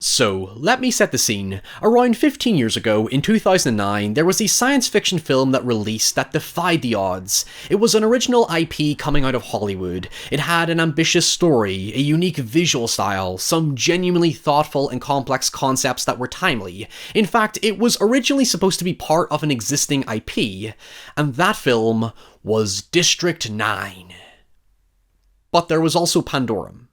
So, let me set the scene. Around 15 years ago, in 2009, there was a science fiction film that released that defied the odds. It was an original IP coming out of Hollywood. It had an ambitious story, a unique visual style, some genuinely thoughtful and complex concepts that were timely. In fact, it was originally supposed to be part of an existing IP, and that film was District 9. But there was also Pandorum.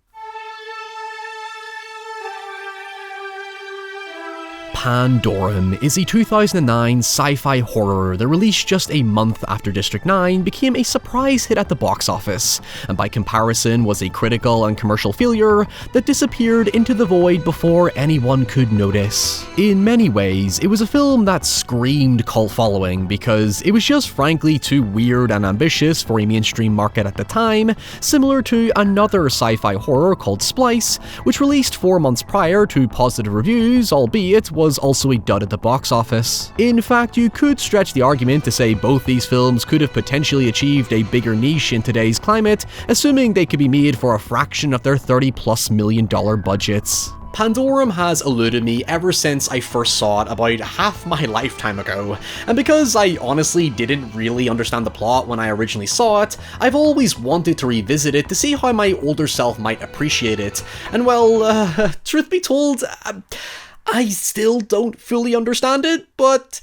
Pandorum is a 2009 sci-fi horror that released just a month after District 9 became a surprise hit at the box office, and by comparison was a critical and commercial failure that disappeared into the void before anyone could notice. In many ways, it was a film that screamed cult following because it was just frankly too weird and ambitious for a mainstream market at the time, similar to another sci-fi horror called Splice, which released 4 months prior to positive reviews, albeit was also a dud at the box office. In fact, you could stretch the argument to say both these films could have potentially achieved a bigger niche in today's climate, assuming they could be made for a fraction of their $30+ million budgets. Pandorum has eluded me ever since I first saw it about half my lifetime ago, and because I honestly didn't really understand the plot when I originally saw it, I've always wanted to revisit it to see how my older self might appreciate it, and well, truth be told, I still don't fully understand it, but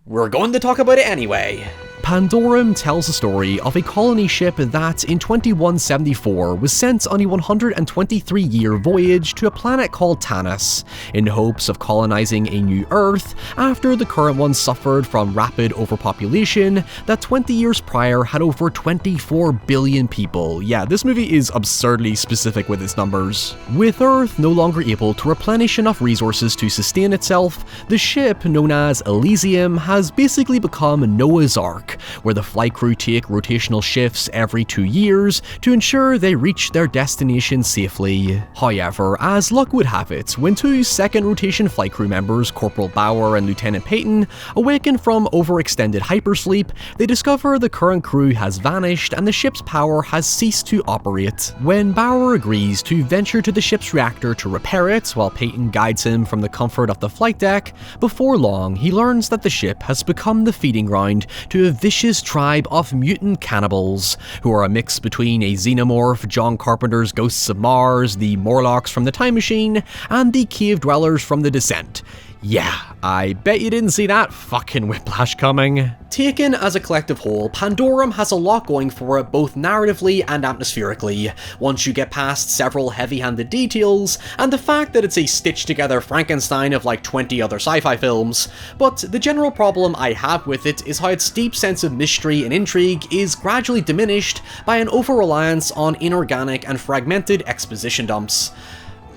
we're going to talk about it anyway. Pandorum tells the story of a colony ship that, in 2174, was sent on a 123-year voyage to a planet called Tannis, in hopes of colonizing a new Earth after the current one suffered from rapid overpopulation that 20 years prior had over 24 billion people. Yeah, this movie is absurdly specific with its numbers. With Earth no longer able to replenish enough resources to sustain itself, the ship, known as Elysium, has basically become Noah's Ark, where the flight crew take rotational shifts every 2 years to ensure they reach their destination safely. However, as luck would have it, when 2 second rotation flight crew members, Corporal Bauer and Lieutenant Peyton, awaken from overextended hypersleep, they discover the current crew has vanished and the ship's power has ceased to operate. When Bauer agrees to venture to the ship's reactor to repair it, while Peyton guides him from the comfort of the flight deck, before long he learns that the ship has become the feeding ground to a vicious tribe of mutant cannibals, who are a mix between a xenomorph, John Carpenter's Ghosts of Mars, the Morlocks from The Time Machine, and the cave dwellers from The Descent. Yeah, I bet you didn't see that fucking whiplash coming. Taken as a collective whole, Pandorum has a lot going for it both narratively and atmospherically, once you get past several heavy-handed details, and the fact that it's a stitched-together Frankenstein of like 20 other sci-fi films. But the general problem I have with it is how its deep sense of mystery and intrigue is gradually diminished by an over-reliance on inorganic and fragmented exposition dumps.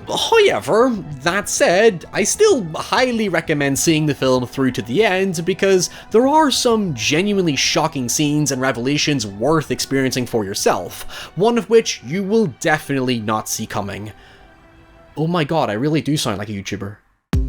However, that said, I still highly recommend seeing the film through to the end because there are some genuinely shocking scenes and revelations worth experiencing for yourself, one of which you will definitely not see coming. Oh my god, I really do sound like a YouTuber.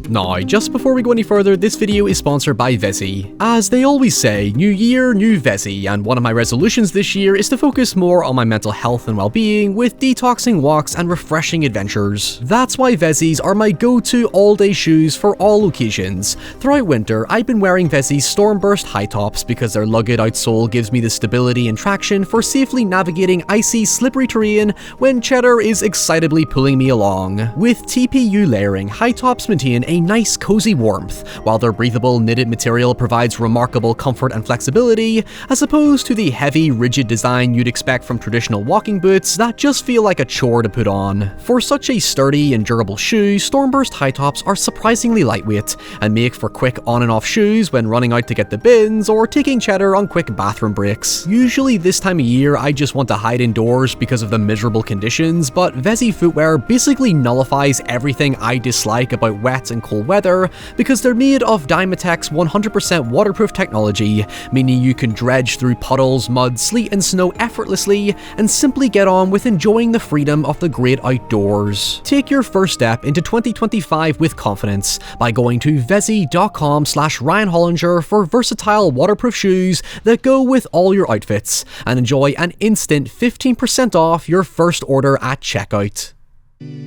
Now, just before we go any further, this video is sponsored by Vezi. As they always say, new year, new Vezi, and one of my resolutions this year is to focus more on my mental health and well-being with detoxing walks and refreshing adventures. That's why Vezis are my go-to all-day shoes for all occasions. Throughout winter, I've been wearing Vezi's Stormburst high tops because their lugged outsole gives me the stability and traction for safely navigating icy, slippery terrain when Cheddar is excitably pulling me along. With TPU layering, high tops maintain a nice cozy warmth, while their breathable knitted material provides remarkable comfort and flexibility, as opposed to the heavy, rigid design you'd expect from traditional walking boots that just feel like a chore to put on. For such a sturdy and durable shoe, Stormburst high tops are surprisingly lightweight, and make for quick on and off shoes when running out to get the bins or taking Cheddar on quick bathroom breaks. Usually this time of year I just want to hide indoors because of the miserable conditions, but Vezi footwear basically nullifies everything I dislike about wet and cold weather because they're made of Dymatek's 100% waterproof technology, meaning you can dredge through puddles, mud, sleet and snow effortlessly and simply get on with enjoying the freedom of the great outdoors. Take your first step into 2025 with confidence by going to vezi.com/ryanhollinger for versatile waterproof shoes that go with all your outfits, and enjoy an instant 15% off your first order at checkout.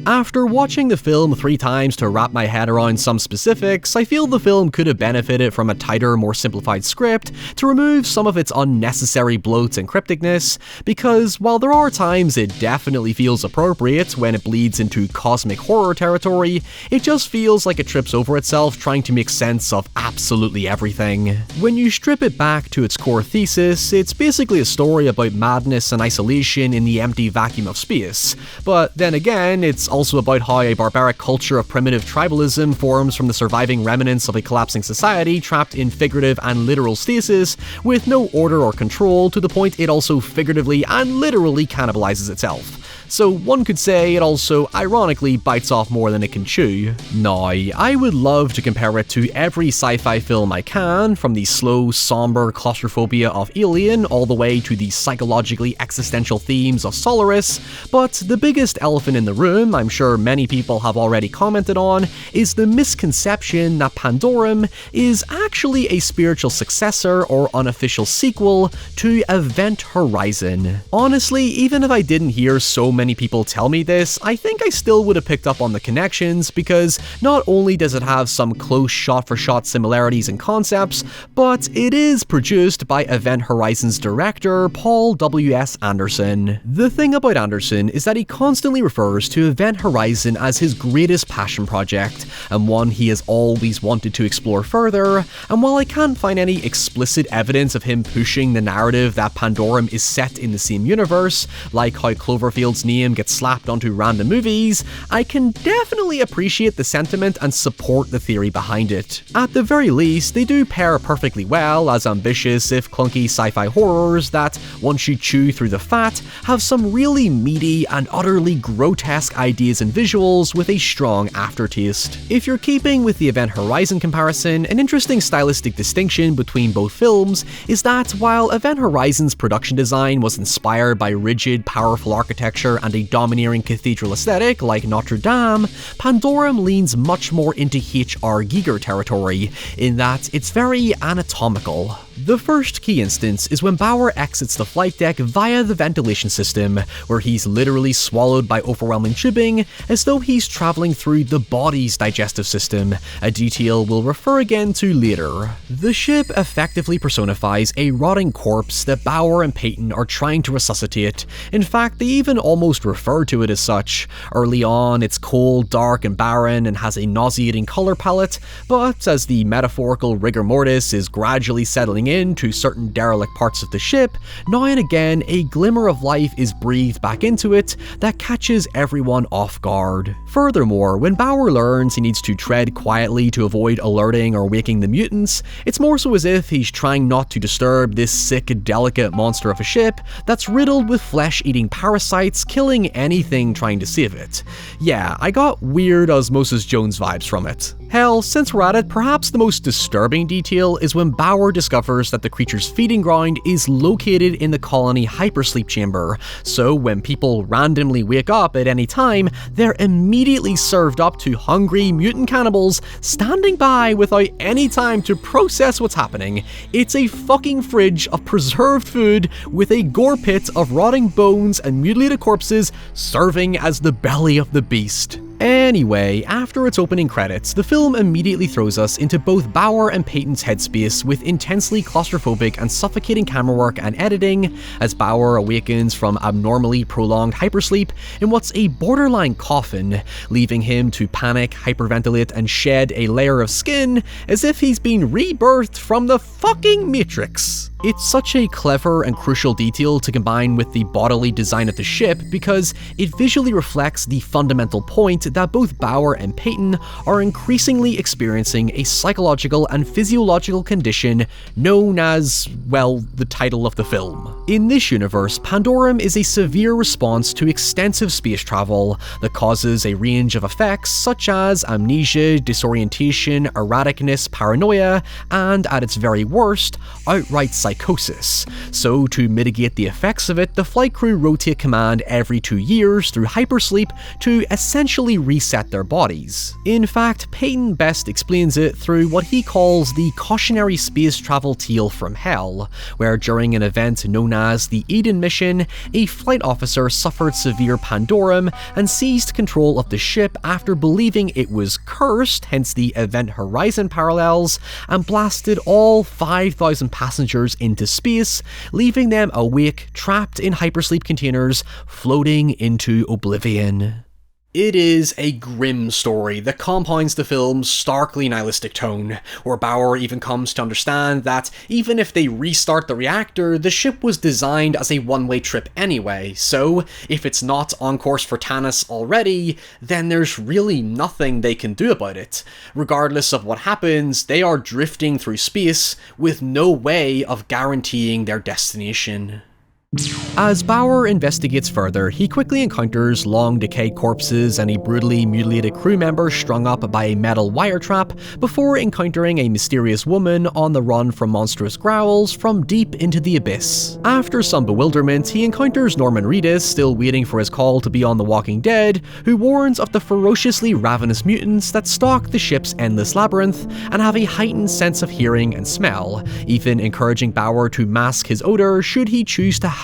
After watching the film 3 times to wrap my head around some specifics, I feel the film could have benefited from a tighter, more simplified script to remove some of its unnecessary bloats and crypticness, because while there are times it definitely feels appropriate when it bleeds into cosmic horror territory, it just feels like it trips over itself trying to make sense of absolutely everything. When you strip it back to its core thesis, it's basically a story about madness and isolation in the empty vacuum of space, but then again, it's also about how a barbaric culture of primitive tribalism forms from the surviving remnants of a collapsing society trapped in figurative and literal stasis, with no order or control, to the point it also figuratively and literally cannibalizes itself. So one could say it also ironically bites off more than it can chew. Now, I would love to compare it to every sci-fi film I can, from the slow, somber claustrophobia of Alien all the way to the psychologically existential themes of Solaris, but the biggest elephant in the room, I'm sure many people have already commented on, is the misconception that Pandorum is actually a spiritual successor or unofficial sequel to Event Horizon. Honestly, even if I didn't hear so many people tell me this, I think I still would have picked up on the connections, because not only does it have some close shot-for-shot similarities and concepts, but it is produced by Event Horizon's director, Paul W.S. Anderson. The thing about Anderson is that he constantly refers to Event Horizon as his greatest passion project, and one he has always wanted to explore further, and while I can't find any explicit evidence of him pushing the narrative that Pandorum is set in the same universe, like how Cloverfield's name gets slapped onto random movies, I can definitely appreciate the sentiment and support the theory behind it. At the very least, they do pair perfectly well as ambitious if clunky sci-fi horrors that, once you chew through the fat, have some really meaty and utterly grotesque ideas and visuals with a strong aftertaste. If you're keeping with the Event Horizon comparison, an interesting stylistic distinction between both films is that while Event Horizon's production design was inspired by rigid, powerful architecture and a domineering cathedral aesthetic like Notre Dame, Pandorum leans much more into H.R. Giger territory, in that it's very anatomical. The first key instance is when Bauer exits the flight deck via the ventilation system, where he's literally swallowed by overwhelming tubing, as though he's travelling through the body's digestive system, a detail we'll refer again to later. The ship effectively personifies a rotting corpse that Bauer and Peyton are trying to resuscitate. In fact, they even almost refer to it as such. Early on, it's cold, dark, and barren, and has a nauseating colour palette, but as the metaphorical rigor mortis is gradually settling into certain derelict parts of the ship, now and again a glimmer of life is breathed back into it that catches everyone off guard. Furthermore, when Bauer learns he needs to tread quietly to avoid alerting or waking the mutants, it's more so as if he's trying not to disturb this sick, delicate monster of a ship that's riddled with flesh-eating parasites killing anything trying to save it. Yeah, I got weird Osmosis Jones vibes from it. Hell, since we're at it, perhaps the most disturbing detail is when Bauer discovers that the creature's feeding ground is located in the colony hypersleep chamber, so when people randomly wake up at any time, they're immediately served up to hungry mutant cannibals standing by without any time to process what's happening. It's a fucking fridge of preserved food with a gore pit of rotting bones and mutilated corpses serving as the belly of the beast. Anyway, after its opening credits, the film immediately throws us into both Bauer and Peyton's headspace with intensely claustrophobic and suffocating camera work and editing, as Bauer awakens from abnormally prolonged hypersleep in what's a borderline coffin, leaving him to panic, hyperventilate, and shed a layer of skin as if he's been rebirthed from the fucking Matrix. It's such a clever and crucial detail to combine with the bodily design of the ship because it visually reflects the fundamental point that both Bauer and Peyton are increasingly experiencing a psychological and physiological condition known as, well, the title of the film. In this universe, Pandorum is a severe response to extensive space travel that causes a range of effects such as amnesia, disorientation, erraticness, paranoia, and at its very worst, outright psychosis. So to mitigate the effects of it, the flight crew rotate command every 2 years through hypersleep to essentially reset their bodies. In fact, Peyton best explains it through what he calls the cautionary space travel tale from hell, where during an event known as the Eden mission, a flight officer suffered severe Pandorum and seized control of the ship after believing it was cursed, hence the event horizon parallels, and blasted all 5,000 passengers into space, leaving them awake, trapped in hypersleep containers, floating into oblivion. It is a grim story that compounds the film's starkly nihilistic tone, where Bauer even comes to understand that even if they restart the reactor, the ship was designed as a one-way trip anyway, so if it's not on course for Tannis already, then there's really nothing they can do about it. Regardless of what happens, they are drifting through space with no way of guaranteeing their destination. As Bauer investigates further, he quickly encounters long decayed corpses and a brutally mutilated crew member strung up by a metal wire trap before encountering a mysterious woman on the run from monstrous growls from deep into the abyss. After some bewilderment, he encounters Norman Reedus, still waiting for his call to be on The Walking Dead, who warns of the ferociously ravenous mutants that stalk the ship's endless labyrinth and have a heightened sense of hearing and smell, even encouraging Bauer to mask his odor should he choose to hide.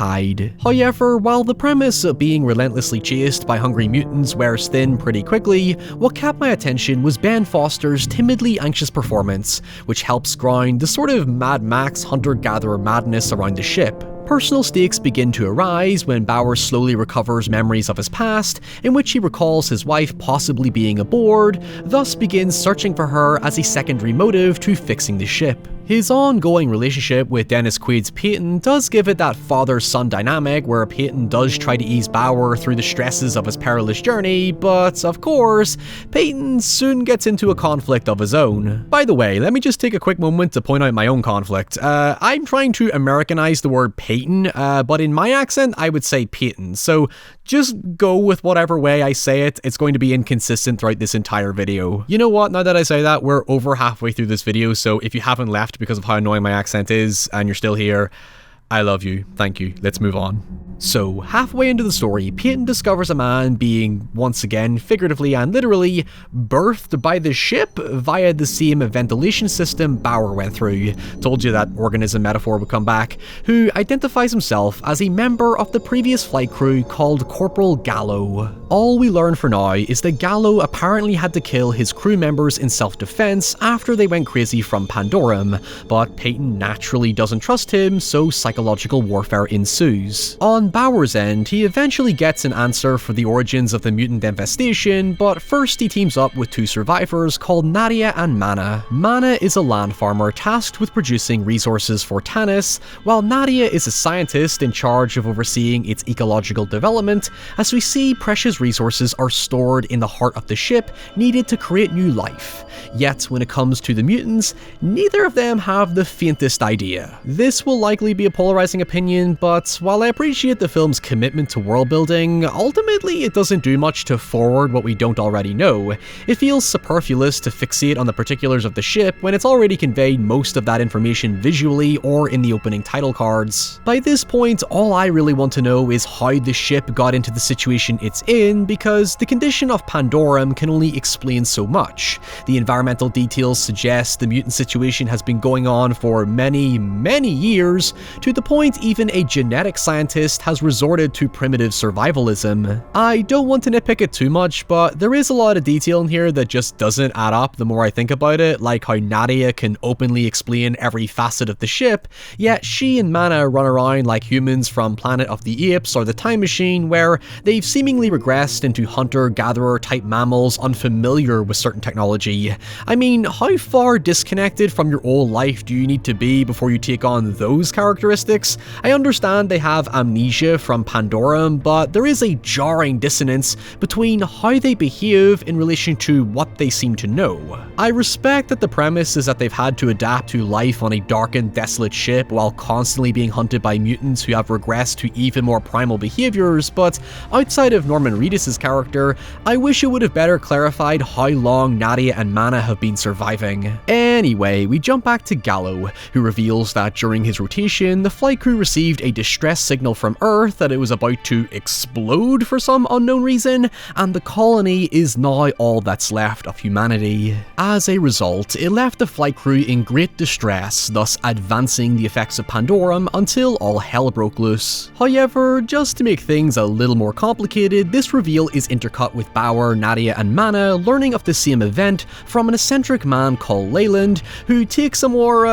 However, while the premise of being relentlessly chased by hungry mutants wears thin pretty quickly, what kept my attention was Ben Foster's timidly anxious performance, which helps ground the sort of Mad Max hunter-gatherer madness around the ship. Personal stakes begin to arise when Bauer slowly recovers memories of his past, in which he recalls his wife possibly being aboard, thus begins searching for her as a secondary motive to fixing the ship. His ongoing relationship with Dennis Quaid's Peyton does give it that father-son dynamic where Peyton does try to ease Bauer through the stresses of his perilous journey, but of course, Peyton soon gets into a conflict of his own. By the way, let me just take a quick moment to point out my own conflict. I'm trying to Americanize the word Peyton, but in my accent I would say Peyton, so just go with whatever way I say it. It's going to be inconsistent throughout this entire video. You know what, now that I say that, we're over halfway through this video, so if you haven't left because of how annoying my accent is and you're still here, I love you. Thank you. Let's move on. So, halfway into the story, Peyton discovers a man being, once again, figuratively and literally, birthed by the ship via the same ventilation system Bauer went through. Told you that organism metaphor would come back. Who identifies himself as a member of the previous flight crew called Corporal Gallo. All we learn for now is that Gallo apparently had to kill his crew members in self-defense after they went crazy from Pandorum, but Peyton naturally doesn't trust him, so psychological warfare ensues. On Bauer's end, he eventually gets an answer for the origins of the mutant infestation, but first he teams up with two survivors called Nadia and Mana. Mana is a land farmer tasked with producing resources for Tannis, while Nadia is a scientist in charge of overseeing its ecological development, as we see precious resources are stored in the heart of the ship needed to create new life. Yet when it comes to the mutants, neither of them have the faintest idea. This will likely be a polarizing opinion, but while I appreciate the film's commitment to world building, ultimately it doesn't do much to forward what we don't already know. It feels superfluous to fixate on the particulars of the ship when it's already conveyed most of that information visually or in the opening title cards. By this point, all I really want to know is how the ship got into the situation it's in, because the condition of Pandorum can only explain so much. The environmental details suggest the mutant situation has been going on for many, many years, to the point even a genetic scientist has resorted to primitive survivalism. I don't want to nitpick it too much, but there is a lot of detail in here that just doesn't add up the more I think about it, like how Nadia can openly explain every facet of the ship, yet she and Mana run around like humans from Planet of the Apes or the Time Machine, where they've seemingly regressed into hunter-gatherer type mammals unfamiliar with certain technology. I mean, how far disconnected from your old life do you need to be before you take on those characteristics? I understand they have amnesia from Pandorum, but there is a jarring dissonance between how they behave in relation to what they seem to know. I respect that the premise is that they've had to adapt to life on a darkened, desolate ship while constantly being hunted by mutants who have regressed to even more primal behaviors, but outside of Norman Reedus' character, I wish it would have better clarified how long Nadia and Mana mana have been surviving. Anyway, we jump back to Gallo, who reveals that during his rotation, the flight crew received a distress signal from Earth that it was about to explode for some unknown reason, and the colony is now all that's left of humanity. As a result, it left the flight crew in great distress, thus advancing the effects of Pandorum until all hell broke loose. However, just to make things a little more complicated, this reveal is intercut with Bauer, Nadia and Mana learning of the same event from an eccentric man called Leyland, who takes a more,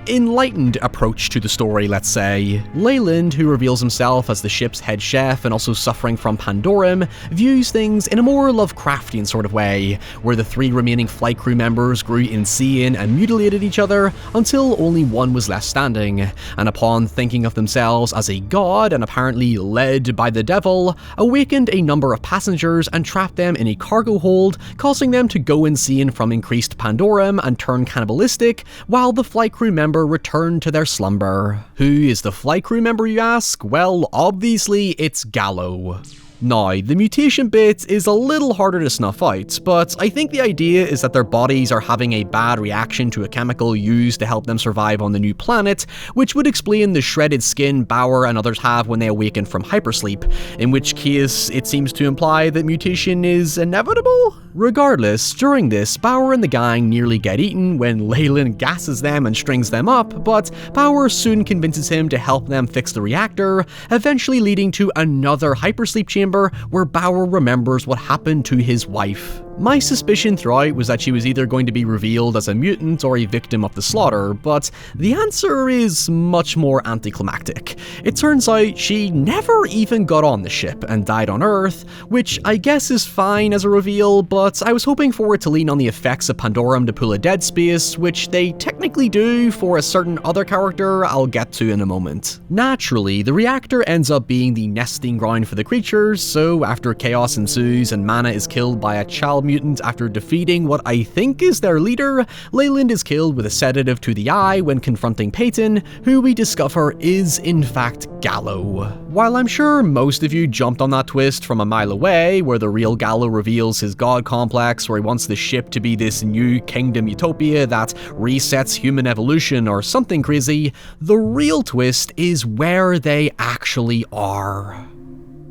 enlightened approach to the story, let's say. Leyland, who reveals himself as the ship's head chef and also suffering from Pandorum, views things in a more Lovecraftian sort of way, where the 3 remaining flight crew members grew insane and mutilated each other until only one was left standing, and upon thinking of themselves as a god and apparently led by the devil, awakened a number of passengers and trapped them in a cargo hold, causing them to go insane from increased Pandorum and turn cannibalistic, while the flight crew member returned to their slumber. Who is the flight crew member, you ask? Well, obviously it's Gallo. Now, the mutation bit is a little harder to snuff out, but I think the idea is that their bodies are having a bad reaction to a chemical used to help them survive on the new planet, which would explain the shredded skin Bauer and others have when they awaken from hypersleep, in which case it seems to imply that mutation is inevitable? Regardless, during this, Bauer and the gang nearly get eaten when Leyland gasses them and strings them up, but Bauer soon convinces him to help them fix the reactor, eventually leading to another hypersleep chamber where Bauer remembers what happened to his wife. My suspicion throughout was that she was either going to be revealed as a mutant or a victim of the slaughter, but the answer is much more anticlimactic. It turns out she never even got on the ship and died on Earth, which I guess is fine as a reveal, but I was hoping for it to lean on the effects of Pandorum to pull a Dead Space, which they technically do for a certain other character I'll get to in a moment. Naturally, the reactor ends up being the nesting ground for the creatures, so after chaos ensues and Mana is killed by a child mutant after defeating what I think is their leader, Leyland is killed with a sedative to the eye when confronting Peyton, who we discover is in fact Gallo. While I'm sure most of you jumped on that twist from a mile away, where the real Gallo reveals his god complex where he wants the ship to be this new kingdom utopia that resets human evolution or something crazy, the real twist is where they actually are.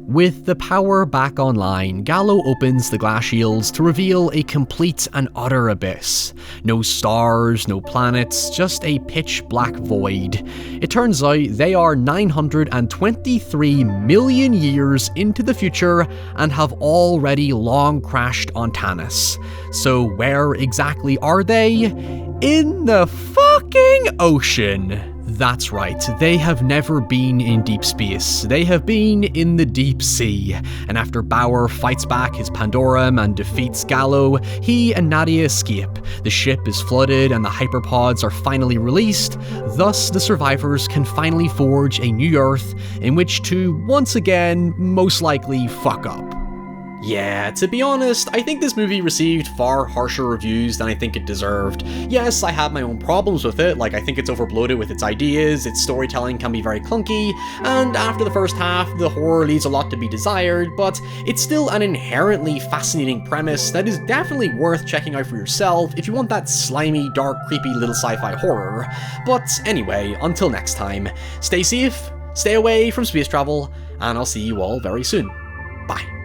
With the power back online, Gallo opens the glass shields to reveal a complete and utter abyss. No stars, no planets, just a pitch black void. It turns out they are 923 million years into the future and have already long crashed on Tannis. So where exactly are they? In the fucking ocean! That's right, they have never been in deep space, they have been in the deep sea, and after Bauer fights back his Pandorum and defeats Gallo, he and Nadia escape, the ship is flooded and the hyperpods are finally released, thus the survivors can finally forge a new Earth in which to, once again, most likely fuck up. Yeah, to be honest, I think this movie received far harsher reviews than I think it deserved. Yes, I have my own problems with it, like I think it's overbloated with its ideas, its storytelling can be very clunky, and after the first half, the horror leaves a lot to be desired, but it's still an inherently fascinating premise that is definitely worth checking out for yourself if you want that slimy, dark, creepy little sci-fi horror. But anyway, until next time, stay safe, stay away from space travel, and I'll see you all very soon. Bye.